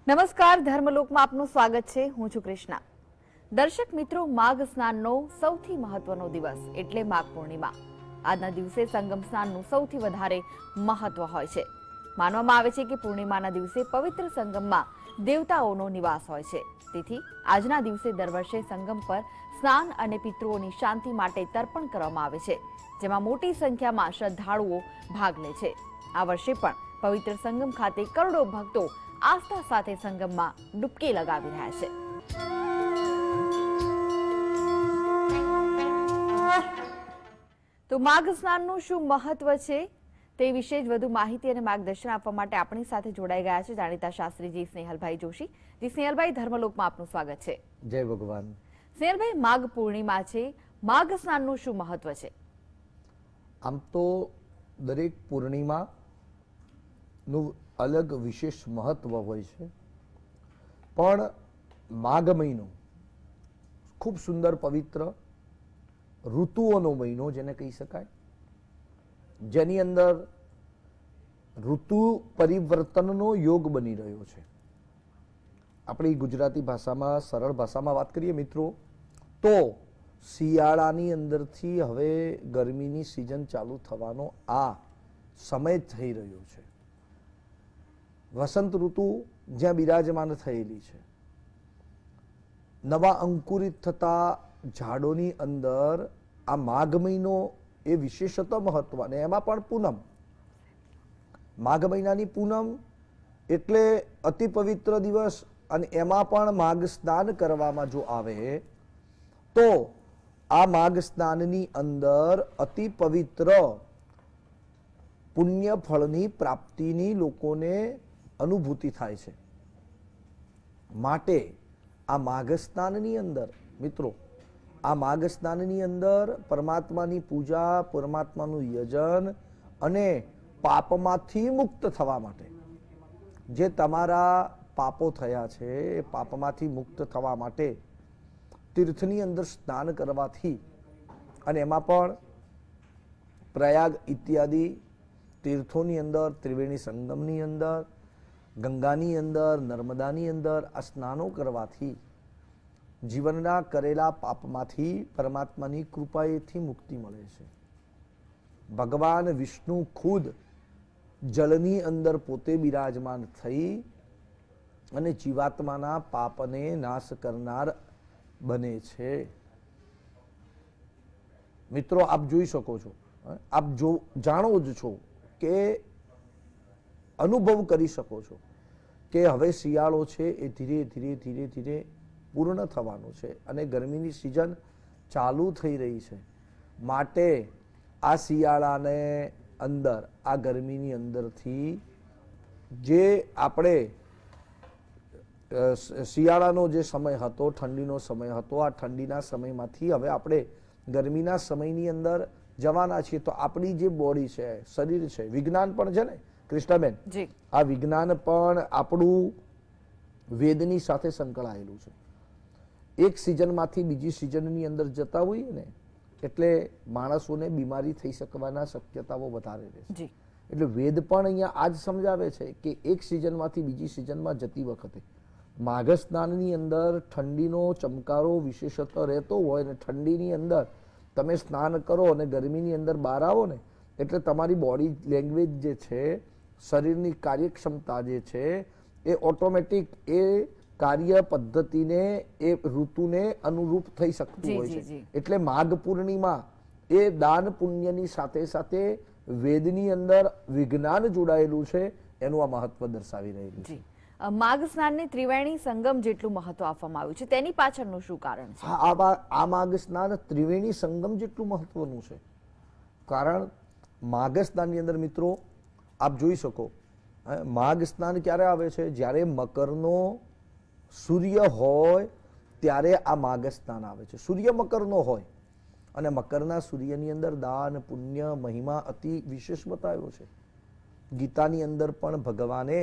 નમસ્કાર, ધર્મલોકમાં આપનું સ્વાગત છે. હું છું કૃષ્ણા. દર્શક મિત્રો, માઘ સ્નાનનો સૌથી મહત્વનો દિવસ એટલે માઘ પૂર્ણિમા. આજના દિવસે સંગમ સ્નાનનું સૌથી વધારે મહત્વ હોય છે. માનવામાં આવે છે કે પૂર્ણિમાના દિવસે પવિત્ર સંગમમાં દેવતાઓનો નિવાસ હોય છે. તેથી આજના દિવસે દર વર્ષે સંગમ પર સ્નાન અને પિતૃઓની શાંતિ માટે તર્પણ કરવામાં આવે છે, જેમાં મોટી સંખ્યામાં શ્રદ્ધાળુઓ ભાગ લે છે. આ વર્ષે પણ પવિત્ર સંગમ ખાતે કરોડો ભક્તો આસ્થા સાથે સંગમમાં ડૂબકી લગાવી રહ્યા છે. તો માઘ સ્નાનનું શું મહત્વ છે તે વિશે જ વધુ માહિતી અને માર્ગદર્શન આપવા માટે આપણી સાથે જોડાઈ ગયા છે જાણીતા શાસ્ત્રીજી સ્નેહલભાઈ જોશી. જી સ્નેહલભાઈ, ધર્મલોકમાં આપનું સ્વાગત છે. જય ભગવાન. સ્નેહલભાઈ, માઘ પૂર્ણિમા છે, માઘ સ્નાનનું શું મહત્વ છે? આમ તો દરેક પૂર્ણિમાનું અલગ વિશેષ મહત્વ હોય છે, પણ માઘ મહિનો ખૂબ સુંદર પવિત્ર ઋતુઓનો મહિનો જેને કહી શકાય, જેની અંદર ઋતુ પરિવર્તનનો યોગ બની રહ્યો છે. આપણી ગુજરાતી ભાષામાં સરળ ભાષામાં વાત કરીએ મિત્રો તો શિયાળાની અંદરથી હવે ગરમીની સિઝન ચાલુ થવાનો આ સમય થઈ રહ્યો છે. વસંત ઋતુ જ્યાં બિરાજમાન થયેલી છે, નવા અંકુરિત થતા ઝાડોની અંદર આ માઘ મહિનો એ વિશેષતઃ મહત્વ, અને એમાં પણ પૂનમ, માઘ મહિનાની પૂનમ એટલે અતિ પવિત્ર દિવસ, અને એમાં પણ માઘ સ્નાન કરવામાં જો આવે તો આ માઘ સ્નાનની અંદર અતિ પવિત્ર પુણ્ય ફળની પ્રાપ્તિની લોકોને અનુભૂતિ થાય છે. માટે આ માઘ સ્નાનની અંદર મિત્રો, આ માઘ સ્નાનની અંદર પરમાત્માની પૂજા, પરમાત્માનું યજન અને પાપમાંથી મુક્ત થવા માટે, જે તમારા પાપો થયા છે એ પાપમાંથી મુક્ત થવા માટે તીર્થની અંદર સ્નાન કરવાથી, અને એમાં પણ પ્રયાગ ઇત્યાદિ તીર્થોની અંદર, ત્રિવેણી સંગમની અંદર, ગંગાની અંદર, નર્મદાની અંદર આ સ્નાનો કરવાથી જીવનના કરેલા પાપમાંથી પરમાત્માની કૃપાએથી મુક્તિ મળે છે. ભગવાન વિષ્ણુ ખુદ જળની અંદર પોતે બિરાજમાન થઈ અને જીવાત્માના પાપને નાશ કરનાર બને છે. મિત્રો, આપ જોઈ શકો છો, આપ જાણો જ છો કે અનુભવ કરી શકો છો કે હવે શિયાળો છે એ ધીરે ધીરે ધીરે ધીરે પૂર્ણ થવાનું છે અને ગરમીની સિઝન ચાલુ થઈ રહી છે. માટે આ શિયાળાને અંદર, આ ગરમીની અંદરથી જે આપણે શિયાળાનો જે સમય હતો, ઠંડીનો સમય હતો, આ ઠંડીના સમયમાંથી હવે આપણે ગરમીના સમયની અંદર જવાના છીએ. તો આપણી જે બોડી છે, શરીર છે, વિજ્ઞાન પણ છે ને કૃષ્ણાબેન, આ વિજ્ઞાન પણ આપણું વેદની સાથે સંકળાયેલું છે. એક સિઝનમાંથી બીજી સિઝનની અંદર જતા હોઈએ ને એટલે માણસોને બીમારી થઈ શકવાના શક્યતાઓ વધારે રહે છે. એટલે વેદ પણ અહીંયા આજ સમજાવે છે કે એક સિઝનમાંથી બીજી સિઝનમાં જતી વખતે માઘ સ્નાનની અંદર ઠંડીનો ચમકારો વિશેષતઃ રહેતો હોય, અને ઠંડીની અંદર તમે સ્નાન કરો અને ગરમીની અંદર બહાર આવો ને એટલે તમારી બોડી લેંગ્વેજ જે છે, શરીરની કાર્યક્ષમતા જે છે એ ઓટોમેટિક એ કાર્ય પદ્ધતિને, એ ઋતુને અનુરૂપ થઈ શકતું હોય છે. એટલે માઘ પૂર્ણિમા એ દાન પુણ્યની સાથે સાથે વેદની અંદર વિજ્ઞાન જોડાયેલું છે, એનું આ મહત્વ દર્શાવી રહ્યું છે. માઘ સ્નાનને ત્રિવેણી સંગમ જેટલું મહત્વ આપવામાં આવ્યું છે, તેની પાછળનું શું કારણ છે? આ માઘ સ્નાન ત્રિવેણી સંગમ જેટલું મહત્વનું છે. કારણ માઘ સ્નાનની અંદર મિત્રો આપ જોઈ શકો, માઘ સ્નાન ક્યારે આવે છે? જ્યારે મકરનો સૂર્ય હોય ત્યારે આ માઘ સ્નાન આવે છે. સૂર્ય મકરનો હોય અને મકરના સૂર્યની અંદર દાન, પુણ્ય, મહિમા અતિ વિશેષ બતાવ્યો છે. ગીતાની અંદર પણ ભગવાને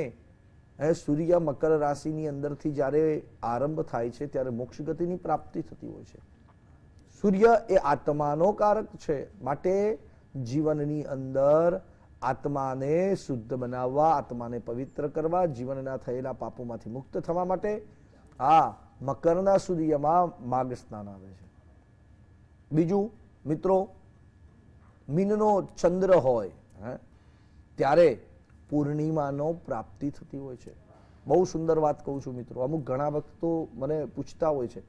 સૂર્ય મકર રાશિની અંદરથી જ્યારે આરંભ થાય છે ત્યારે મોક્ષ ગતિની પ્રાપ્તિ થતી હોય છે. સૂર્ય એ આત્માનો કારક છે, માટે જીવનની અંદર આત્માને શુદ્ધ બનાવવા, આત્માને પવિત્ર કરવા, જીવનના થયેલા પાપોમાંથી મુક્ત થવા માટે આ મકરના સૂર્યમાં માઘ સ્નાન આવે છે. બીજું મિત્રો, મીનનો ચંદ્ર હોય ત્યારે પૂર્ણિમાનો પ્રાપ્તિ થતી હોય છે. બહુ સુંદર વાત કહું છું મિત્રો. અમુક ઘણા વખતો મને પૂછતા હોય છે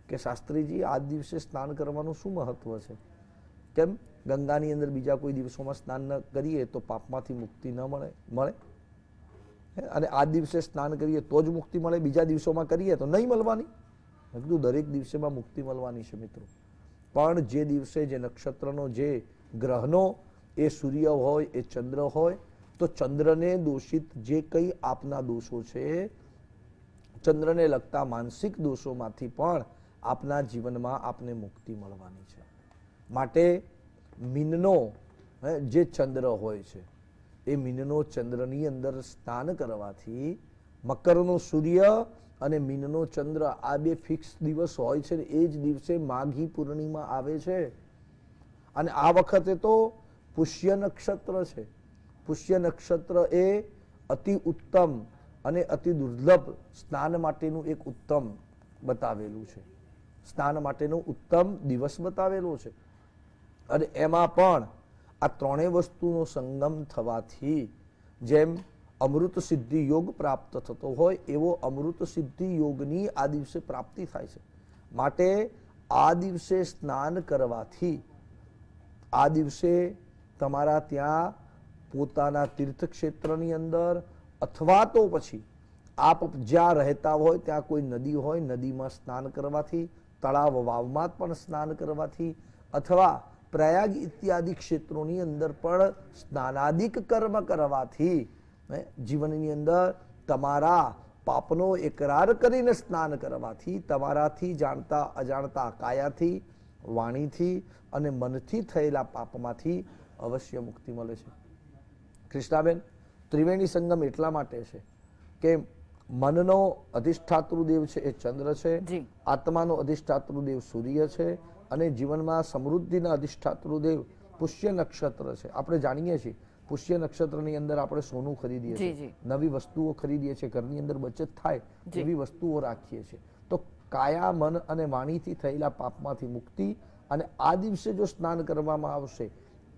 કે શાસ્ત્રીજી આ દિવસે સ્નાન કરવાનું શું મહત્વ છે? કેમ ગંગાની અંદર બીજા કોઈ દિવસોમાં સ્નાન ન કરીએ તો પાપમાંથી મુક્તિ ન મળે? અને આ દિવસે સ્નાન કરીએ તો જ મુક્તિ મળે, બીજા દિવસોમાં કરીએ તો નહીં મળવાની? મેં કીધું દરેક દિવસેમાં મુક્તિ મળવાની છે મિત્રો. પણ જે દિવસે જે નક્ષત્રનો, જે ગ્રહનો, એ સૂર્ય હોય, એ ચંદ્ર હોય, તો ચંદ્રને દોષિત જે કંઈ આપના દોષો છે, ચંદ્રને લગતા માનસિક દોષોમાંથી પણ આપના જીવનમાં આપને મુક્તિ મળવાની છે. માટે મીનનો જે ચંદ્ર હોય છે, એ મીનનો ચંદ્રની અંદર સ્નાન કરવાથી મકરનો સૂર્ય અને મીનનો ચંદ્ર આ બે ફિક્સ દિવસ હોય છે ને, એ જ દિવસે માઘી પૂર્ણિમા આવે છે. અને આ વખતે તો પુષ્ય નક્ષત્ર છે. પુષ્ય નક્ષત્ર એ અતિ ઉત્તમ અને અતિ દુર્લભ સ્નાન માટેનું એક ઉત્તમ બતાવેલું છે. સ્નાન માટેનો ઉત્તમ દિવસ બતાવેલો છે. અને એમાં પણ આ ત્રણેય વસ્તુનો સંગમ થવાથી જેમ અમૃત સિદ્ધિ યોગ પ્રાપ્ત થતો હોય, એવો અમૃત સિદ્ધિ યોગની આ દિવસે પ્રાપ્તિ થાય છે. માટે આ દિવસે સ્નાન કરવાથી, આ દિવસે તમારા ત્યાં પોતાના તીર્થક્ષેત્રની અંદર અથવા તો પછી આપ જ્યાં રહેતા હોય ત્યાં કોઈ નદી હોય, નદીમાં સ્નાન કરવાથી, તળાવ વાવમાં પણ સ્નાન કરવાથી, અથવા પ્રયાગ ઇત્યાદિ ક્ષેત્રોની અંદર પણ સ્નાનાદિક કર્મ કરવાથી જીવનની અંદર તમારા પાપનો એકરાર કરીને સ્નાન કરવાથી તમારાથી જાણતા અજાણતા કાયાથી, વાણીથી અને મનથી થયેલા પાપમાંથી અવશ્ય મુક્તિ મળે છે. કૃષ્ણાબેન, ત્રિવેણી સંગમ એટલા માટે છે કે મનનો અધિષ્ઠાતૃદેવ છે એ ચંદ્ર છે, આત્માનો અધિષ્ઠાતૃદેવ સૂર્ય છે, અને જીવનમાં સમૃદ્ધિના અધિષ્ઠાતૃદેવ પુષ્ય નક્ષત્ર છે. આપણે જાણીએ છીએ પુષ્ય નક્ષત્રની અંદર આપણે સોનું ખરીદીએ છીએ, નવી વસ્તુઓ ખરીદીએ છીએ, ઘરની અંદર બચત થાય એવી વસ્તુઓ રાખીએ છીએ. તો કાયા, મન અને વાણીથી થયેલા પાપમાંથી મુક્તિ. અને આ દિવસે જો સ્નાન કરવામાં આવશે,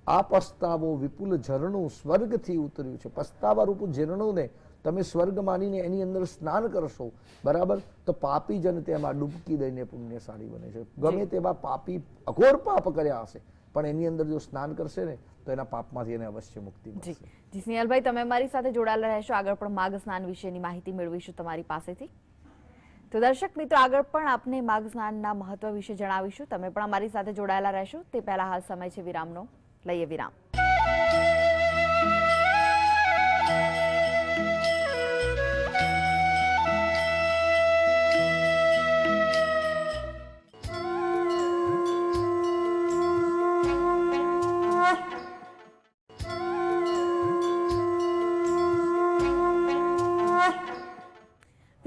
આ પસ્તાવો વિપુલ ઝરણું સ્વર્ગથી ઉતર્યું છે. પસ્તાવા રૂપ ઝરણુંને તમે સ્વર્ગ માનીને એની અંદર સ્નાન કરશો, બરાબર, તો પાપી જન તેમાં ડૂબકી દઈને પુણ્યશાળી બને છે. ગમે તેવા પાપી અઘોર પાપ કર્યા હશે, પણ એની અંદર જો સ્નાન કરશે ને તો એના પાપમાંથી એને અવશ્ય મુક્તિ મળશે. જી સ્નેહલભાઈ, તમે મારી સાથે જોડાયેલા રહેશો. આગળ પણ માઘ સ્નાન વિશેની માહિતી મેળવીશું તમારી પાસેથી. તો દર્શક મિત્રો, આગળ પણ આપને માઘ સ્નાનના મહત્વ વિશે જણાવીશું. તમે પણ અમારી સાથે જોડાયેલા રહેશો. તે પહેલા હાલ સમય છે વિરામનો. લઈએ વિરામ.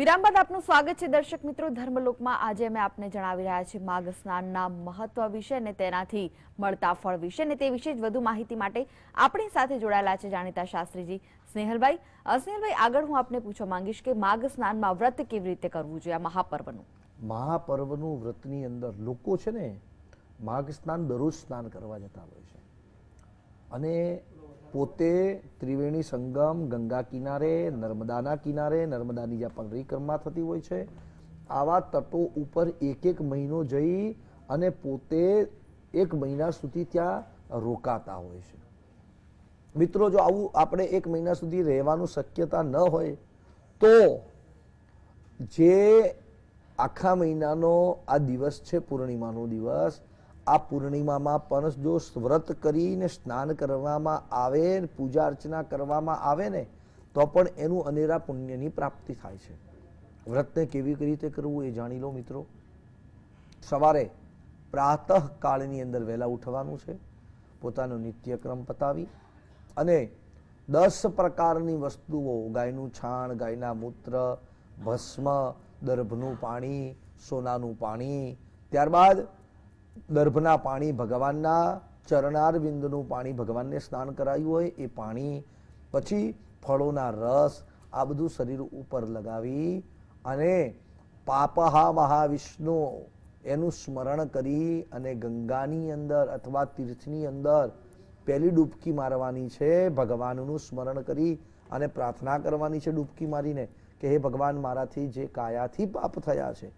વિરામ બાદ આપનું સ્વાગત છે દર્શક મિત્રો. ધર્મલોકમાં આજે અમે આપને જણાવી રહ્યા છીએ માઘ સ્નાનના મહત્વ વિશે અને તેનાથી મળતા ફળ વિશે, અને તે વિશે જ વધુ માહિતી માટે આપણી સાથે જોડાયેલા છે જાણીતા શાસ્ત્રીજી સ્નેહલભાઈ. સ્નેહલભાઈ, આગળ હું આપને પૂછવા માંગીશ કે માઘ સ્નાનમાં વ્રત કેવી રીતે કરવું જોઈએ, આ મહાપર્વનું? મહાપર્વનું વ્રતની અંદર લોકો છે ને માઘ સ્નાન દરરોજ સ્નાન કરવા જતા હોય છે, અને પોતે ત્રિવેણી સંગમ, ગંગા કિનારે, નર્મદાના કિનારે, નર્મદાની જ્યાં પરિક્રમા થતી હોય છે, આવા તટો ઉપર એક એક મહિનો જઈ અને પોતે એક મહિના સુધી ત્યાં રોકાતા હોય છે. મિત્રો, જો આવું આપણે એક મહિના સુધી રહેવાનું શક્યતા ન હોય તો જે આખા મહિનાનો આ દિવસ છે, પૂર્ણિમાનો દિવસ, આ પૂર્ણિમામાં પણ જો વ્રત કરીને સ્નાન કરવામાં આવે, પૂજા અર્ચના કરવામાં આવે ને, તો પણ એનું અનેરા પુણ્યની પ્રાપ્તિ થાય છે. વ્રતને કેવી રીતે કરવું એ જાણી લો મિત્રો. સવારે પ્રાતઃ કાળની અંદર વહેલા ઉઠવાનું છે, પોતાનો નિત્યક્રમ પતાવી અને 10 પ્રકારની વસ્તુઓ, ગાયનું છાણ, ગાયના મૂત્ર, ભસ્મ, દર્ભનું પાણી, સોનાનું પાણી, ત્યારબાદ દર્ભના પાણી ભગવાનના ચરણારવિંદનું પાણી ભગવાનને સ્નાન કરાયું હોય એ પાણી, પછી ફળોના રસ, આ બધું શરીર ઉપર લગાવી અને પાપહા મહાવિષ્ણુ એનું સ્મરણ કરી અને ગંગાની અંદર અથવા તીર્થની અંદર પહેલી ડૂબકી મારવાની છે. ભગવાનનું સ્મરણ કરી અને પ્રાર્થના કરવાની છે ડૂબકી મારીને કે હે ભગવાન, મારાથી જે કાયાથી પાપ થયા છે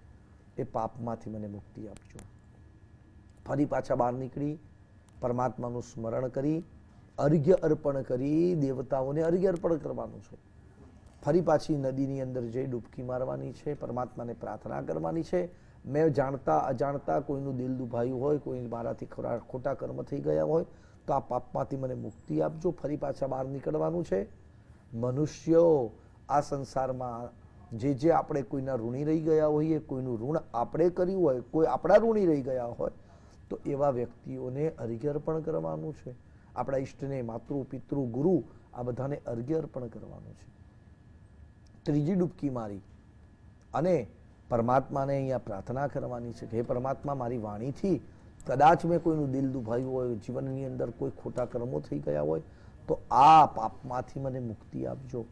એ પાપમાંથી મને મુક્તિ આપજો. ફરી પાછા બહાર નીકળી પરમાત્માનું સ્મરણ કરી અર્ઘ્ય અર્પણ કરી દેવતાઓને અર્ઘ્ય અર્પણ કરવાનું છે. ફરી પાછી નદીની અંદર જઈ ડૂબકી મારવાની છે, પરમાત્માને પ્રાર્થના કરવાની છે. મેં જાણતા અજાણતા કોઈનું દિલ દુભાયું હોય, કોઈ મારાથી ખોટા કર્મ થઈ ગયા હોય તો આ પાપમાંથી મને મુક્તિ આપજો. ફરી પાછા બહાર નીકળવાનું છે. મનુષ્યો આ સંસારમાં જે આપણે કોઈના ઋણી રહી ગયા હોઈએ, કોઈનું ઋણ આપણે કર્યું હોય, કોઈ આપણા ઋણી રહી ગયા હોય તો એવા વ્યક્તિઓને અર્ઘ્ય અર્પણ કરવાનું છે. આપણા ઈષ્ટને, માતૃ પિતૃ ગુરુ આ બધાને અર્ઘ્ય અર્પણ કરવાનું છે. ત્રીજી ડૂબકી મારી અને પરમાત્માને અહીંયા પ્રાર્થના કરવાની છે કે હે પરમાત્મા, મારી વાણીથી કદાચ મેં કોઈનું દિલ દુભાયું હોય, જીવનની અંદર કોઈ ખોટા કર્મો થઈ ગયા હોય તો આ પાપમાંથી મને મુક્તિ આપજો.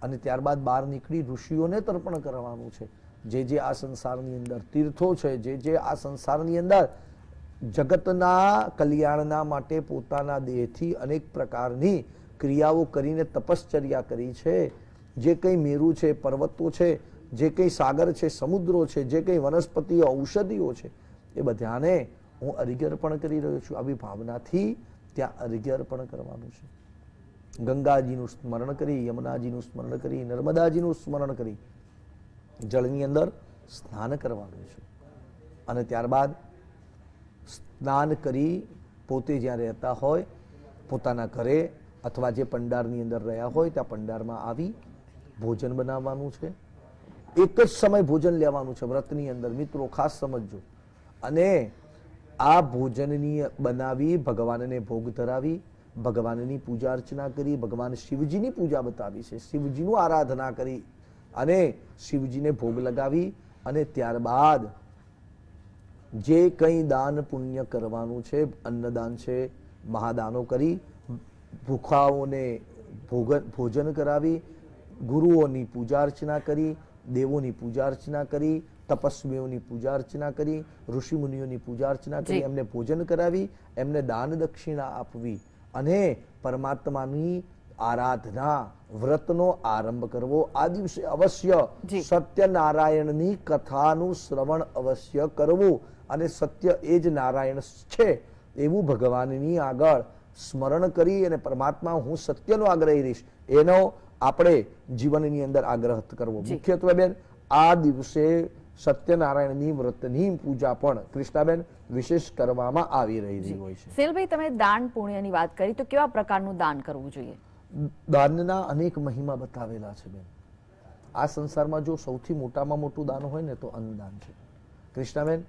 અને ત્યારબાદ બહાર નીકળી ઋષિઓને તર્પણ કરવાનું છે. જે આ સંસારની અંદર તીર્થો છે, જે આ સંસારની અંદર જગતના કલ્યાણના માટે પોતાના દેહથી અનેક પ્રકારની ક્રિયાઓ કરીને તપશ્ચર્યા કરી છે, જે કંઈ મેરુ છે, પર્વતો છે, જે કંઈ સાગર છે, સમુદ્રો છે, જે કંઈ વનસ્પતિઓ, ઔષધિઓ છે, એ બધાને હું અર્ઘ્ય અર્પણ કરી રહ્યો છું. આવી ભાવનાથી ત્યાં અર્ઘ્ય અર્પણ કરવાનું છે. ગંગાજીનું સ્મરણ કરી, યમુનાજીનું સ્મરણ કરી, નર્મદાજીનું સ્મરણ કરી જળની અંદર સ્નાન કરવાનું છે. અને ત્યારબાદ સ્નાન કરી પોતે જ્યાં રહેતા હોય પોતાના ઘરે અથવા જે પંડારની અંદર રહ્યા હોય ત્યાં પંડારમાં આવી ભોજન બનાવવાનું છે. એક જ સમય ભોજન લેવાનું છે વ્રતની અંદર. મિત્રો ખાસ સમજજો. અને આ ભોજનની બનાવી ભગવાનને ભોગ ધરાવી, ભગવાનની પૂજા અર્ચના કરી, ભગવાન શિવજીની પૂજા બતાવી છે, શિવજીનું આરાધના કરી અને શિવજીને ભોગ લગાવી અને ત્યારબાદ જે કંઈ દાન પુણ્ય કરવાનું છે, અન્નદાન છે, મહાદાનો કરી, ભૂખાઓને ભોજન કરાવી, ગુરુઓની પૂજા અર્ચના કરી, દેવોની પૂજા અર્ચના કરી, તપસ્વીઓની પૂજા અર્ચના કરી, ઋષિ મુનિઓની પૂજા અર્ચના કરી, એમને ભોજન કરાવી, એમને દાન દક્ષિણા આપવી અને પરમાત્માની આરાધના વ્રતનો આરંભ કરવો. આ દિવસે અવશ્ય સત્યનારાયણની કથાનું શ્રવણ અવશ્ય કરવું અને સત્ય એ જ નારાયણ છે એવું ભગવાનની આગળ સ્મરણ કરી અને પરમાત્મા હું સત્યનો આગ્રહી રહીશ એનો આપણે જીવનની અંદર આગ્રહ કરવો. મુખ્યત્વે બેન આ દિવસે સત્યનારાયણની વ્રતની પૂજા પણ કૃષ્ણાબેન વિશેષ કરવામાં આવી રહી હોય છે. સેલભાઈ, તમે દાન પુણ્યની વાત કરી તો કેવા પ્રકારનું દાન કરવું જોઈએ? દાનના અનેક મહિમા બતાવેલા છે બેન. આ સંસારમાં જો સૌથી મોટામાં મોટું દાન હોય ને તો અન્નદાન છે. કૃષ્ણાબેન,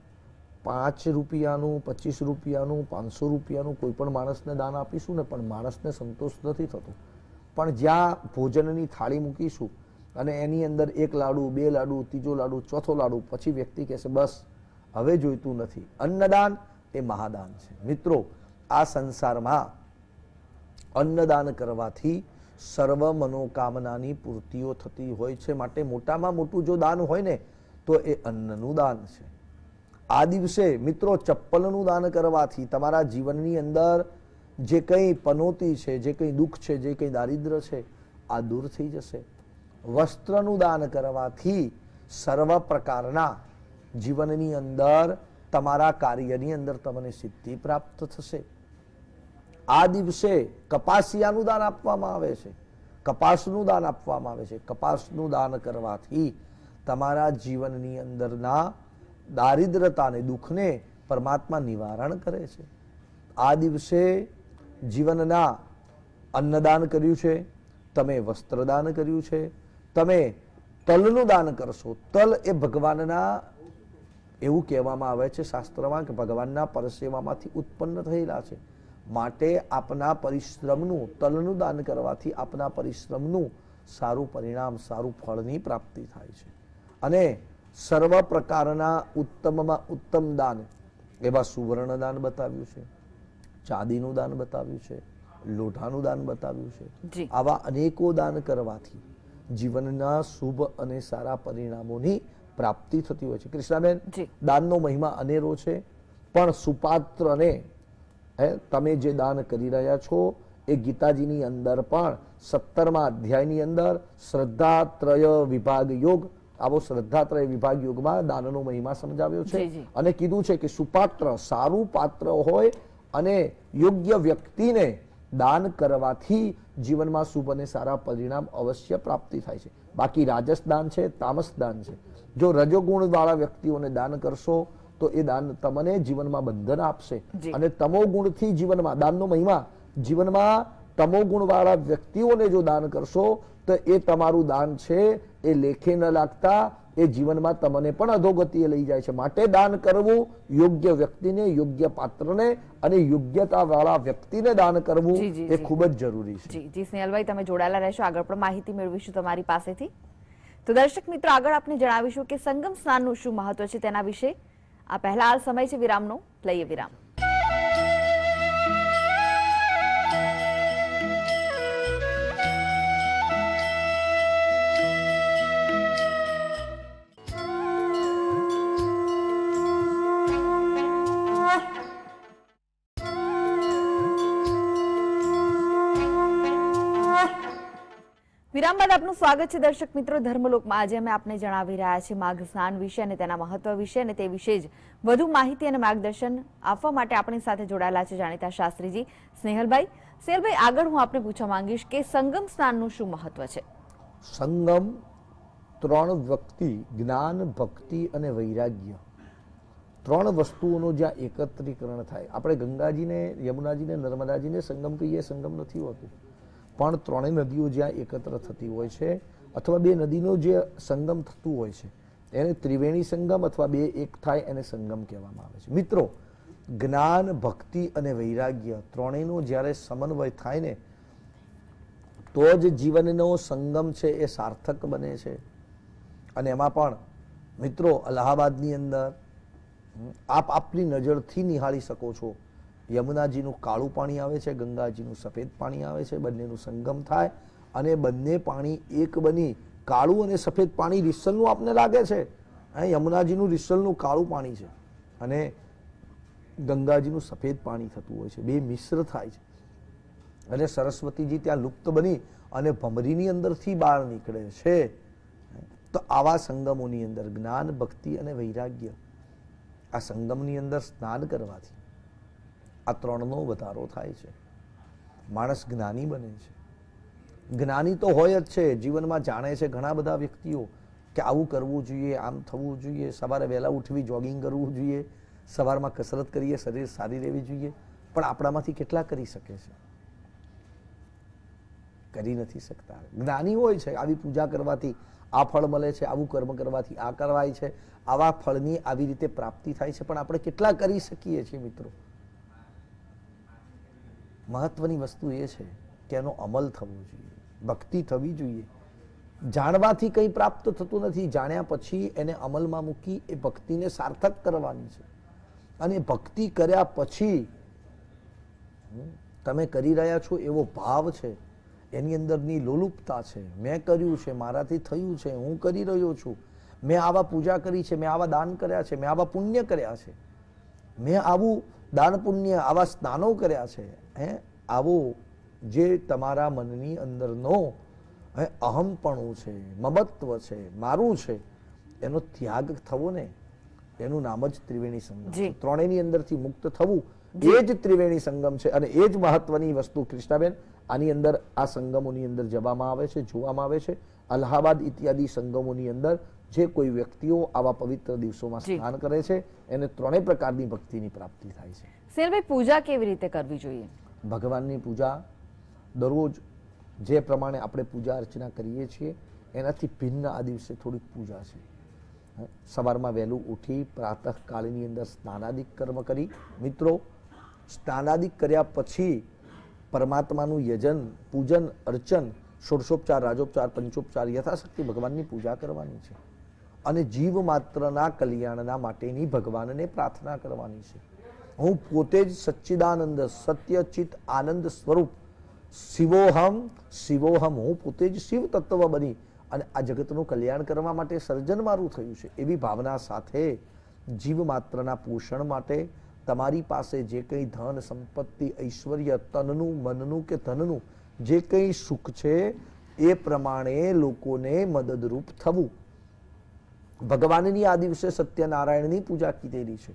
5 રૂપિયાનું, 25 રૂપિયાનું, 500 રૂપિયાનું કોઈ પણ માણસને દાન આપીશું ને પણ માણસને સંતોષ નથી થતો. પણ જ્યાં ભોજનની થાળી મૂકીશું અને એની અંદર 1 લાડુ, 2 લાડુ, ત્રીજો લાડુ, ચોથો લાડુ, પછી વ્યક્તિ કહેશે બસ હવે જોઈતું નથી. અન્નદાન એ મહાદાન છે. મિત્રો, આ સંસારમાં અન્નદાન કરવાથી સર્વ મનોકામનાની પૂર્તિઓ થતી હોય છે. માટે મોટામાં મોટું જો દાન હોય ને તો એ અન્નનું દાન છે. આ દિવસે મિત્રો ચપ્પલનું દાન કરવાથી તમારા જીવનની અંદર જે કંઈ પનોતી છે, જે કંઈ દુઃખ છે, જે કંઈ દારિદ્ર્ય છે આ દૂર થઈ જશે. વસ્ત્રનું દાન કરવાથી સર્વ પ્રકારના જીવનની અંદર તમારા કાર્યની અંદર તમને સિદ્ધિ પ્રાપ્ત થશે. આ દિવસે કપાસિયાનું દાન આપવામાં આવે છે, કપાસનું દાન આપવામાં આવે છે. કપાસનું દાન કરવાથી તમારા જીવનની અંદરના દારિદ્રતાને, દુઃખને પરમાત્મા નિવારણ કરે છે. આ દિવસે જીવનના અન્નદાન કર્યું છે, તમે વસ્ત્રદાન કર્યું છે, તમે તલનું દાન કરશો. તલ એ ભગવાનના, એવું કહેવામાં આવે છે શાસ્ત્રમાં કે ભગવાનના પરસેવામાંથી ઉત્પન્ન થયેલા છે. માટે આપના પરિશ્રમનું, તલનું દાન કરવાથી આપના પરિશ્રમનું સારું પરિણામ, સારું ફળની પ્રાપ્તિ થાય છે. અને સર્વ પ્રકારના ઉત્તમમાં ઉત્તમ દાન એવા સુવર્ણ દાન બતાવ્યું છે. ચાંદીનું દાન બતાવ્યું છે, લોઢાનું દાન બતાવ્યું છે. જી આવા અનેકો દાન કરવાથી જીવનના શુભ અને સારા પરિણામોની પ્રાપ્તિ થતી હોય છે. કૃષ્ણાબેન, જી દાનનો મહિમા અનેરો છે, પણ સુપાત્રને તમે જે દાન કરી રહ્યા છો એ ગીતાજીની અંદર પણ 17મા અધ્યાયની અંદર શ્રદ્ધાત્રય વિભાગ યોગ, આવો શ્રદ્ધાત્રય વિભાગ યોગમાં દાનનો મહિમા સમજાવ્યો છે. જી, જી. અને કીધું છે કે સુપાત્ર, સારું પાત્ર હોય અને યોગ્ય વ્યક્તિને દાન કરવાથી જીવનમાં શુભ અને સારા પરિણામ અવશ્ય પ્રાપ્તિ થાય છે. બાકી રાજસ દાન છે, તામસ દાન છે. જો રજોગુણ વાળા વ્યક્તિઓને દાન કરશો તો એ દાન તમને જીવનમાં બંધન આપશે. જી. અને તમો ગુણથી જીવનમાં, દાનનો મહિમા, જીવનમાં તમો ગુણ વાળા વ્યક્તિઓને જો દાન કરશો તો એ તમારું દાન છે એ લેખે ન લાગતા એ જીવનમાં તમને પણ અધોગતિએ લઈ જાય છે. માટે દાન કરવું, યોગ્ય વ્યક્તિને, યોગ્ય પાત્રને અને યોગ્યતા વાળા વ્યક્તિને દાન કરવું જી, જી, એ જી. ખૂબ જ જરૂરી છે. જી જી સ્નેહલભાઈ, તમે જોડાયેલા રહેશો, આગળ પણ માહિતી મેળવીશું તમારી પાસેથી. તો દર્શક મિત્રો, આગળ આપને જણાવીશું કે સંગમ સ્નાનનું શું મહત્વ છે તેના વિશે. આ પહેલા હાલ સમય છે વિરામનો, લઈએ વિરામ. વિરામ બાદ આપનું સ્વાગત છે દર્શક મિત્રો ધર્મલોકમાં. આજે અમે આપને જણાવી રહ્યા છીએ માઘ સ્નાન વિશે અને તેના મહત્વ વિશે, અને તે વિશે જ વધુ માહિતી અને માર્ગદર્શન આપવા માટે આપણી સાથે જોડાયેલા છે જાણીતા શાસ્ત્રીજી સ્નેહલભાઈ. સ્નેહલભાઈ, આગળ હું આપને પૂછવા માંગીશ કે સંગમ સ્નાનનું શું મહત્વ છે? સંગમ, ત્રણ વ્યક્તિ, જ્ઞાન, ભક્તિ અને વૈરાગ્ય, ત્રણ વસ્તુઓનો જ્યાં એકત્રીકરણ થાય. આપણે ગંગાજીને, યમુનાજીને, નર્મદાજીને સંગમ કહીએ, સંગમ નથી હોતું, પણ ત્રણેય નદીઓ જ્યાં એકત્ર થતી હોય છે અથવા બે નદીનો જે સંગમ થતું હોય છે એને ત્રિવેણી સંગમ અથવા બે એક થાય એને સંગમ કહેવામાં આવે છે. મિત્રો, જ્ઞાન, ભક્તિ અને વૈરાગ્ય ત્રણેયનો જ્યારે સમન્વય થાય ને તો જ જીવનનો સંગમ છે એ સાર્થક બને છે. અને એમાં પણ મિત્રો, અલ્હાબાદની અંદર આપ આપની નજરથી નિહાળી શકો છો, યમુનાજીનું કાળું પાણી આવે છે, ગંગાજીનું સફેદ પાણી આવે છે, બંનેનું સંગમ થાય અને બંને પાણી એક બની કાળું અને સફેદ પાણી રિસલનું આપને લાગે છે. યમુનાજીનું રિસલનું કાળું પાણી છે અને ગંગાજીનું સફેદ પાણી થતું હોય છે, બે મિશ્ર થાય છે અને સરસ્વતીજી ત્યાં લુપ્ત બની અને ભમરીની અંદરથી બહાર નીકળે છે. તો આવા સંગમોની અંદર જ્ઞાન, ભક્તિ અને વૈરાગ્ય, આ સંગમની અંદર સ્નાન કરવાથી આ ત્રણનો વધારો થાય છે. માણસ જ્ઞાની બને છે. જ્ઞાની તો હોય જ છે, જીવનમાં જાણે છે ઘણા બધા વ્યક્તિઓ કે આવું કરવું જોઈએ, આમ થવું જોઈએ, સવારે વહેલા ઉઠવી, જોગિંગ કરવું જોઈએ, સવારમાં કસરત કરીએ, શરીર સારી રહેવી જોઈએ, પણ આપણામાંથી કેટલા કરી શકે છે? કરી નથી શકતા. જ્ઞાની હોય છે, આવી પૂજા કરવાથી આ ફળ મળે છે, આવું કર્મ કરવાથી આ કરવાય છે, આવા ફળની આવી રીતે પ્રાપ્તિ થાય છે, પણ આપણે કેટલા કરી શકીએ છીએ? મિત્રો, મહત્વની વસ્તુ એ છે કે એનો અમલ થવો જોઈએ, ભક્તિ થવી જોઈએ. જાણવાથી કંઈ પ્રાપ્ત થતું નથી, જાણ્યા પછી એને અમલમાં મૂકી એ ભક્તિને સાર્થક કરવાની છે. અને ભક્તિ કર્યા પછી તમે કરી રહ્યા છો એવો ભાવ છે, એની અંદરની લોલુપતા છે, મેં કર્યું છે, મારાથી થયું છે, હું કરી રહ્યો છું, મેં આવા પૂજા કરી છે, મેં આવા દાન કર્યા છે, મેં આવા પુણ્ય કર્યા છે, મેં આવું દાન પુણ્ય, આવા સ્નાનો કર્યા છે. આવો જે તમારા મનની અંદરનો અહમપણું છે, મમત્વ છે, મારું છે, એનો ત્યાગ થવો ને, એનું નામ જ ત્રિવેણી સંગમ છે. ત્રણેયની અંદરથી મુક્ત થવું એ જ ત્રિવેણી સંગમ છે. અને એ જ મહત્વની વસ્તુ કૃષ્ણાબેન આની અંદર, આ સંગમોની અંદર જવામાં આવે છે, જોવામાં આવે છે. અલ્હાબાદ ઇત્યાદિ સંગમોની અંદર જે કોઈ વ્યક્તિઓ આવા પવિત્ર દિવસોમાં સ્નાન કરે છે એને ત્રણેય પ્રકારની ભક્તિની પ્રાપ્તિ થાય છે. સ્નેહલભાઈ, પૂજા કેવી રીતે કરવી જોઈએ? ભગવાનની પૂજા દરરોજ જે પ્રમાણે આપણે પૂજા અર્ચના કરીએ છીએ એનાથી ભિન્ન આ દિવસે થોડીક પૂજા છે. સવારમાં વહેલું ઉઠી પ્રાતઃકાળની અંદર સ્નાનાદિક કર્મ કરી, મિત્રો, સ્નાનાદિક કર્યા પછી પરમાત્માનું યજન, પૂજન, અર્ચન, ષોડશોપચાર, રાજોપચાર, પંચોપચાર યથાશક્તિ ભગવાનની પૂજા કરવાની છે. અને જીવ માત્રના કલ્યાણના માટેની ભગવાનને પ્રાર્થના કરવાની છે. હું પોતે જ સચ્ચિદાનંદ સત્ય ચિત આનંદ સ્વરૂપ શિવોહમ શિવોહમ, હું પોતે જ શિવ તત્વ બની અને આ જગતનું કલ્યાણ કરવા માટે સર્જન મારું થયું છે એવી ભાવના સાથે જીવ માત્રના પોષણ માટે તમારી પાસે જે કંઈ ધન સંપત્તિ ઐશ્વર્ય તનનું મનનું કે ધનનું જે કંઈ સુખ છે એ પ્રમાણે લોકોને મદદરૂપ થવું. ભગવાનની આ દિવસે સત્યનારાયણની પૂજા કીધેલી છે.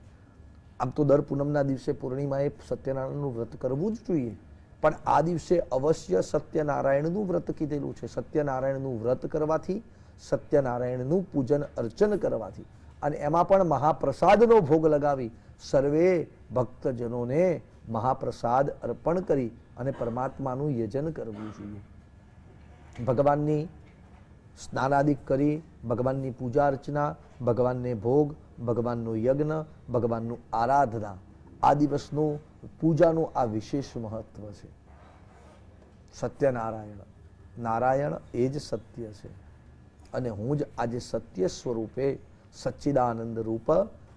આમ તો દર પૂનમના દિવસે પૂર્ણિમાએ સત્યનારાયણનું વ્રત કરવું જ જોઈએ, પણ આ દિવસે અવશ્ય સત્યનારાયણનું વ્રત કીધેલું છે. સત્યનારાયણનું વ્રત કરવાથી, સત્યનારાયણનું પૂજન અર્ચન કરવાથી અને એમાં પણ મહાપ્રસાદનો ભોગ લગાવી સર્વે ભક્તજનોને મહાપ્રસાદ અર્પણ કરી અને પરમાત્માનું યજન કરવું જોઈએ. ભગવાનની સ્નાનાદિક કરી ભગવાનની પૂજા અર્ચના, ભગવાનને ભોગ, ભગવાનનો યજ્ઞ, ભગવાનનું આરાધના, આ દિવસનું પૂજાનું આ વિશેષ મહત્વ છે. સત્યનારાયણ, નારાયણ એ જ સત્ય છે અને હું જ આજે સત્ય સ્વરૂપે સચ્ચિદાનંદ રૂપ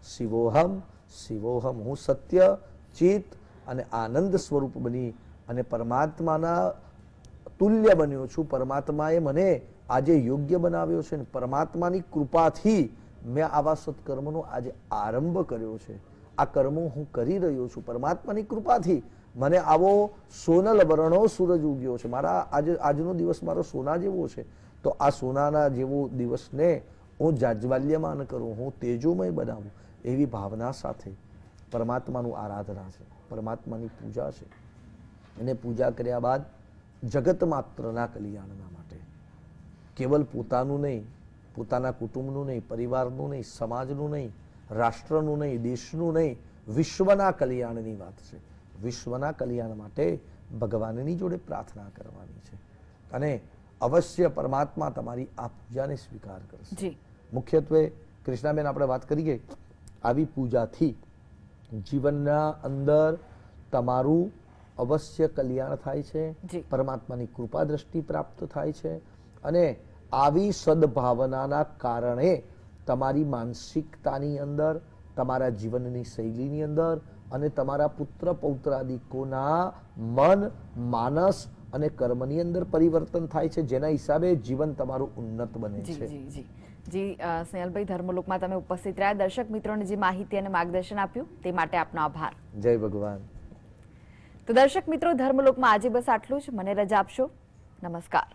શિવોહમ શિવોહમ, હું સત્ય ચિત અને આનંદ સ્વરૂપ બની અને પરમાત્માના તુલ્ય બન્યો છું. પરમાત્માએ મને આજે યોગ્ય બનાવ્યો છે અને પરમાત્માની કૃપાથી મેં આવા સત્કર્મનો આજે આરંભ કર્યો છે. આ કર્મો હું કરી રહ્યો છું પરમાત્માની કૃપાથી. મને આવો સોનલ વર્ણો સૂરજ ઉગ્યો છે. મારા આજનો દિવસ મારો સોના જેવો છે, તો આ સોનાના જેવો દિવસને હું જાજ્વાલ્યમાન કરું, હું તેજોમય બનાવું એવી ભાવના સાથે પરમાત્માનું આરાધના છે, પરમાત્માની પૂજા છે. એને પૂજા કર્યા બાદ જગત માત્રના કલ્યાણના માટે, કેવલ પોતાનું નહીં, પોતાના કુટુંબનું નહીં, પરિવારનું નહીં, સમાજનું નહીં, રાષ્ટ્રનું નહીં, દેશનું નહીં, વિશ્વના કલ્યાણની વાત છે. વિશ્વના કલ્યાણ માટે ભગવાનની જોડે પ્રાર્થના કરવાની છે અને અવશ્ય પરમાત્મા તમારી આ પૂજાને સ્વીકાર કરશે. મુખ્યત્વે કૃષ્ણાબેન આપણે વાત કરીએ, આવી પૂજાથી જીવનના અંદર તમારું અવશ્ય કલ્યાણ થાય છે, પરમાત્માની કૃપા દ્રષ્ટિ પ્રાપ્ત થાય છે અને આવી સદભાવનાના કારણે તમારી માનસિકતાની અંદર, તમારા જીવનની શૈલીની અંદર અને તમારા પુત્ર પૌત્રાદિકોના મન, માનસ અને કર્મની અંદર પરિવર્તન થાય છે, જેના હિસાબે જીવન તમારું ઉન્નત બને છે. સ્નેહલભાઈ, ધર્મલોકમાં તમે ઉપસ્થિત રહ્યા, દર્શક મિત્રોને જે માહિતી અને માર્ગદર્શન આપ્યું તે માટે આપનો આભાર. જય ભગવાન. તો દર્શક મિત્રો, ધર્મલોકમાં આજે બસ આટલું જ. મને રજા આપશો. નમસ્કાર.